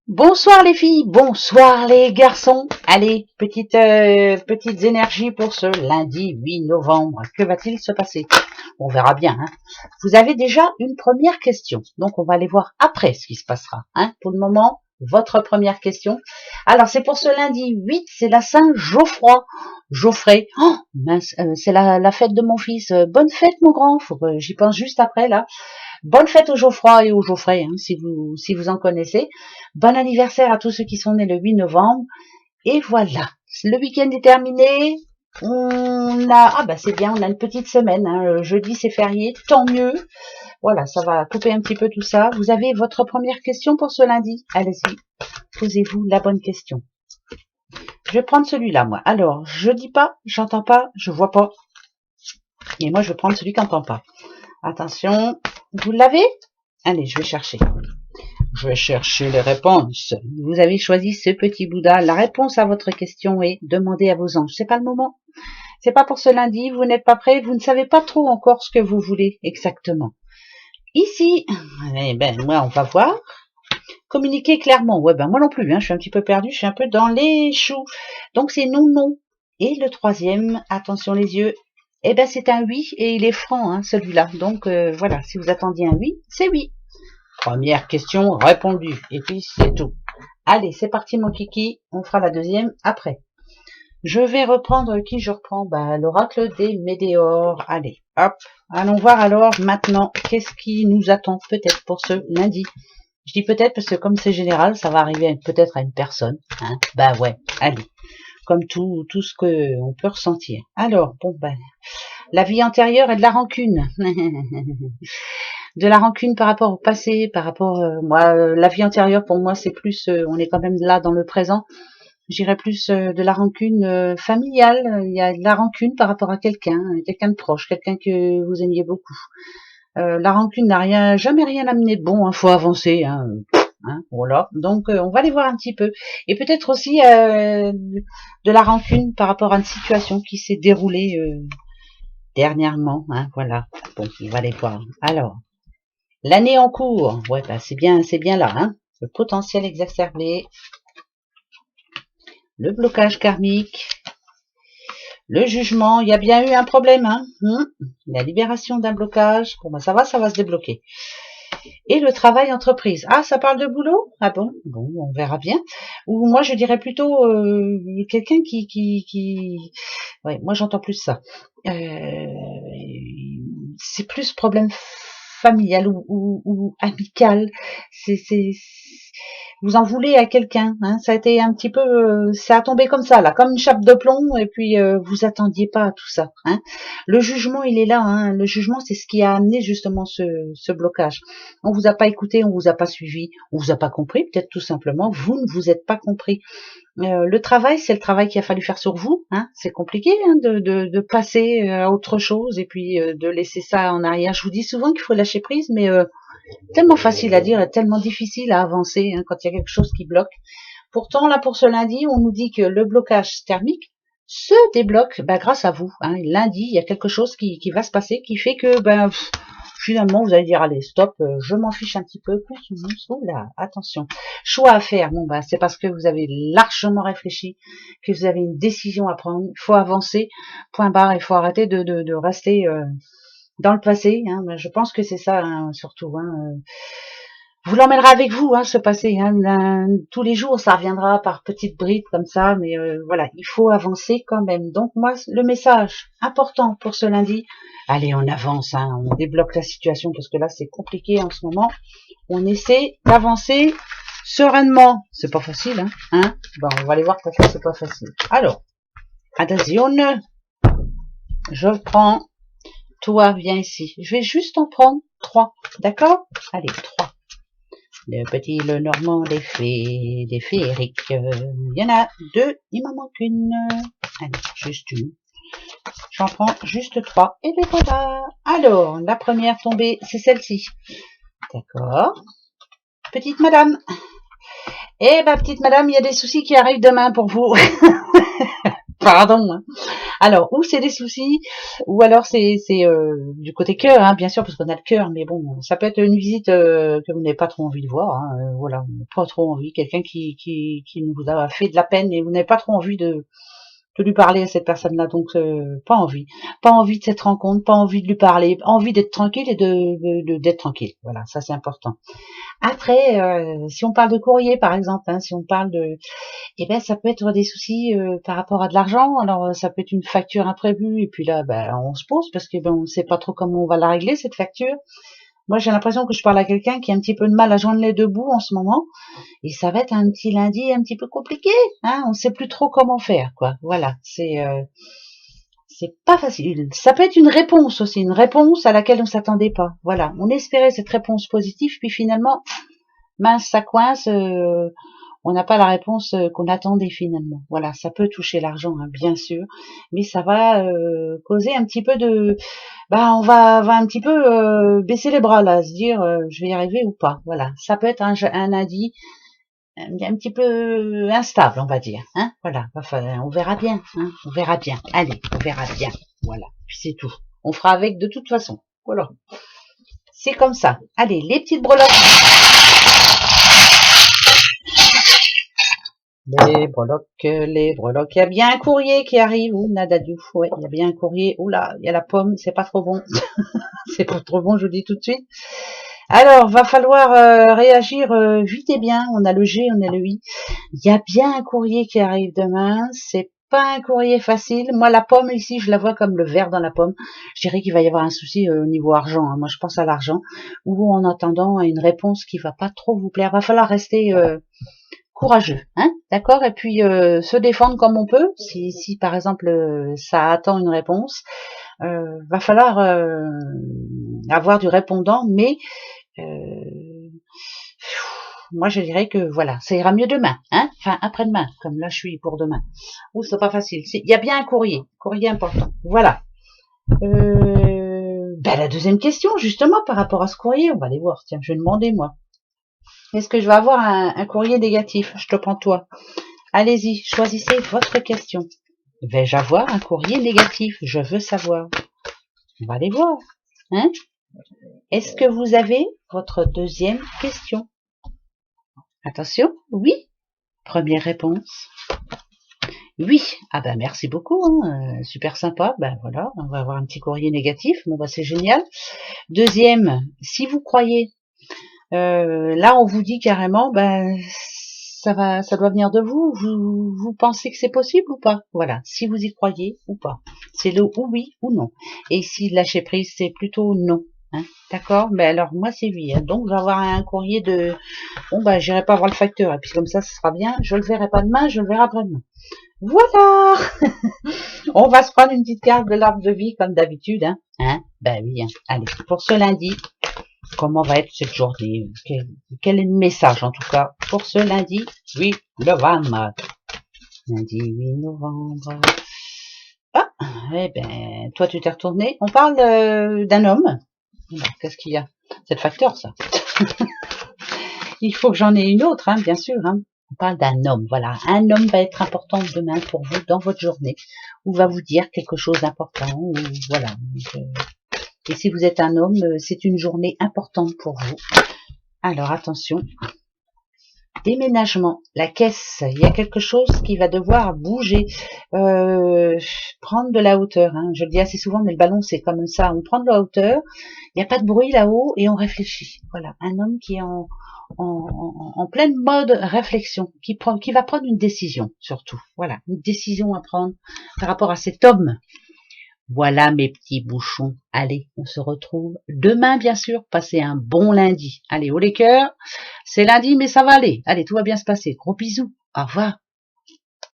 Bonsoir les filles, bonsoir les garçons. Allez, petites énergies pour ce lundi 8 novembre. Que va-t-il se passer? On verra bien. Vous avez déjà une première question, donc on va aller voir après ce qui se passera. Pour le moment, votre première question. Alors c'est pour ce lundi 8, c'est la Saint-Geoffroy. Geoffrey, oh, mince, c'est la fête de mon fils. Bonne fête mon grand, faut que j'y pense juste après là. Bonne fête aux Geoffroy et aux Geoffrey, si vous en connaissez. Bon anniversaire à tous ceux qui sont nés le 8 novembre. Et voilà, le week-end est terminé. C'est bien, on a une petite semaine. Jeudi c'est férié, tant mieux. Voilà, ça va couper un petit peu tout ça. Vous avez votre première question pour ce lundi? Allez-y, posez-vous la bonne question. Je vais prendre celui-là, moi. Alors, je dis pas, j'entends pas, je vois pas. Et moi, je vais prendre celui qui n'entend pas. Attention, vous l'avez? Allez, je vais chercher. Je vais chercher les réponses. Vous avez choisi ce petit Bouddha. La réponse à votre question est demandez à vos anges. C'est pas le moment. C'est pas pour ce lundi. Vous n'êtes pas prêts. Vous ne savez pas trop encore ce que vous voulez exactement. Ici, moi, on va voir. Communiquer clairement. Ouais, moi non plus. Je suis un petit peu perdu. Je suis un peu dans les choux. Donc c'est non, non. Et le troisième, attention les yeux. C'est un oui et il est franc, celui-là. Donc voilà, si vous attendiez un oui, c'est oui. Première question répondue. Et puis c'est tout. Allez, c'est parti mon kiki. On fera la deuxième après. Je vais reprendre qui je reprends? L'oracle des météores. Allez, hop. Allons voir alors maintenant qu'est-ce qui nous attend peut-être pour ce lundi. Je dis peut-être parce que comme c'est général, ça va arriver peut-être à une personne. Ouais, allez. Comme tout ce que on peut ressentir. Alors, la vie antérieure est de la rancune. De la rancune par rapport au passé, par rapport la vie antérieure pour moi c'est plus on est quand même là dans le présent. J'irais plus de la rancune familiale, il y a de la rancune par rapport à quelqu'un de proche, quelqu'un que vous aimiez beaucoup. La rancune n'a jamais rien amené de bon, faut avancer voilà. Donc on va aller voir un petit peu et peut-être aussi de la rancune par rapport à une situation qui s'est déroulée dernièrement, voilà. Bon, on va aller voir. Alors, l'année en cours, c'est bien là, le potentiel exacerbé, le blocage karmique, le jugement, il y a bien eu un problème, la libération d'un blocage, ça va se débloquer. Et le travail entreprise. Ah, ça parle de boulot? Ah bon, on verra bien. Ou moi, je dirais plutôt quelqu'un moi j'entends plus ça. C'est plus problème familial ou amical. Vous en voulez à quelqu'un, ça a été un petit peu, ça a tombé comme ça là, comme une chape de plomb, et puis vous attendiez pas à tout ça. Le jugement, il est là. Le jugement, c'est ce qui a amené justement ce blocage. On vous a pas écouté, on vous a pas suivi, on vous a pas compris, peut-être tout simplement, vous ne vous êtes pas compris. Le travail, c'est le travail qu'il a fallu faire sur vous. C'est compliqué de passer à autre chose et puis de laisser ça en arrière. Je vous dis souvent qu'il faut lâcher prise, mais tellement facile à dire et tellement difficile à avancer quand il y a quelque chose qui bloque. Pourtant, là, pour ce lundi, on nous dit que le blocage thermique se débloque grâce à vous. Lundi, il y a quelque chose qui va se passer qui fait que finalement, vous allez dire, allez, stop, je m'en fiche un petit peu. Oula, attention. Choix à faire. C'est parce que vous avez largement réfléchi, que vous avez une décision à prendre. Il faut avancer. Point barre. Il faut arrêter de rester dans le passé. Je pense que c'est ça, surtout. Vous l'emmènerez avec vous, ce passé. Tous les jours, ça reviendra par petites bribes comme ça, mais voilà, il faut avancer quand même. Donc moi, le message important pour ce lundi, allez, on avance, on débloque la situation parce que là, c'est compliqué en ce moment. On essaie d'avancer sereinement. C'est pas facile, on va aller voir pourquoi c'est pas facile. Alors, attention, je prends. Toi, viens ici. Je vais juste en prendre 3, d'accord? Allez, 3. Le normand des féeriques. Il y en a 2, il m'en manque une. Allez, juste une. J'en prends juste 3. Et les voilà. Alors, la première tombée, c'est celle-ci. D'accord. Petite madame. Petite madame, il y a des soucis qui arrivent demain pour vous. Pardon. Alors, ou c'est des soucis, ou alors c'est du côté cœur, hein, bien sûr, parce qu'on a le cœur, mais bon, ça peut être une visite que vous n'avez pas trop envie de voir, hein, voilà, pas trop envie, quelqu'un qui vous a fait de la peine et vous n'avez pas trop envie de lui parler à cette personne-là, donc pas envie de cette rencontre, pas envie de lui parler, envie d'être tranquille et d'être tranquille, voilà, ça c'est important. Après, si on parle de courrier par exemple, hein, si on parle de eh ben ça peut être des soucis par rapport à de l'argent. Alors ça peut être une facture imprévue et puis là ben on se pose parce que ben on sait pas trop comment on va la régler cette facture. Moi j'ai l'impression que je parle à quelqu'un qui a un petit peu de mal à joindre les deux bouts en ce moment et ça va être un petit lundi un petit peu compliqué, hein, on sait plus trop comment faire quoi. Voilà, c'est pas facile. Ça peut être une réponse aussi, une réponse à laquelle on s'attendait pas. Voilà, on espérait cette réponse positive puis finalement mince ça coince, on n'a pas la réponse qu'on attendait finalement. Voilà, ça peut toucher l'argent, hein, bien sûr, mais ça va causer un petit peu de, bah, on va un petit peu baisser les bras là, se dire je vais y arriver ou pas. Voilà, ça peut être un lundi un petit peu instable, on va dire. Hein, voilà, enfin, on verra bien. Hein, on verra bien. Allez, on verra bien. Voilà, puis c'est tout. On fera avec de toute façon. Voilà, c'est comme ça. Allez, les petites breloques. Les breloques, les breloques. Il y a bien un courrier qui arrive. Ouh, nada du fou. Ouais, il y a bien un courrier. Ouh là, il y a la pomme. C'est pas trop bon. C'est pas trop bon, je vous dis tout de suite. Alors, va falloir réagir vite et bien. On a le G, on a le I. Il y a bien un courrier qui arrive demain. C'est pas un courrier facile. Moi, la pomme ici, je la vois comme le verre dans la pomme. Je dirais qu'il va y avoir un souci au niveau argent. Hein. Moi, je pense à l'argent. Ou en attendant une réponse qui va pas trop vous plaire. Va falloir rester courageux, hein, d'accord, et puis se défendre comme on peut. Si par exemple ça attend une réponse, va falloir avoir du répondant, mais moi je dirais que voilà, ça ira mieux demain, hein, enfin après-demain, comme là je suis pour demain. Ouh, c'est pas facile. Il y a bien un courrier important. Voilà. Ben, la deuxième question, justement, par rapport à ce courrier, on va aller voir. Tiens, je vais demander moi. Est-ce que je vais avoir un courrier négatif? Je te prends toi. Allez-y, choisissez votre question. Vais-je avoir un courrier négatif? Je veux savoir. On va aller voir. Hein? Est-ce que vous avez votre deuxième question? Attention, oui. Première réponse. Oui. Ah ben merci beaucoup, hein. Super sympa. Ben voilà, on va avoir un petit courrier négatif. Bon ben c'est génial. Deuxième, si vous croyez, là on vous dit carrément, ben ça doit venir de vous. Vous pensez que c'est possible ou pas? Voilà, si vous y croyez ou pas. C'est le ou oui ou non. Et ici, lâcher prise, c'est plutôt non. Hein, d'accord? Mais alors, moi, c'est oui. Hein. Donc, je vais avoir un courrier de... Bon, bah, j'irai pas voir le facteur. Et puis, comme ça, ce sera bien. Je le verrai pas demain, je le verrai après-demain. Voilà. On va se prendre une petite carte de l'arbre de vie, comme d'habitude. Hein, ben oui. Hein. Allez, pour ce lundi, comment va être cette journée? Quel est le message, en tout cas, pour ce lundi 8 novembre? Lundi 8 novembre. Ah, eh ben, toi, tu t'es retourné. On parle d'un homme. Qu'est-ce qu'il y a? C'est le facteur, ça. Il faut que j'en ai une autre, hein, bien sûr. Hein. On parle d'un homme, voilà. Un homme va être important demain pour vous dans votre journée, ou va vous dire quelque chose d'important, ou voilà. Et si vous êtes un homme, c'est une journée importante pour vous. Alors, attention. Déménagement, la caisse, il y a quelque chose qui va devoir bouger, prendre de la hauteur. Hein. Je le dis assez souvent, mais le ballon c'est comme ça, on prend de la hauteur, il n'y a pas de bruit là-haut et on réfléchit. Voilà, un homme qui est en pleine mode réflexion, qui va prendre une décision surtout. Voilà, une décision à prendre par rapport à cet homme. Voilà mes petits bouchons. Allez, on se retrouve demain, bien sûr. Passez un bon lundi. Allez, haut les cœurs. C'est lundi, mais ça va aller. Allez, tout va bien se passer. Gros bisous. Au revoir.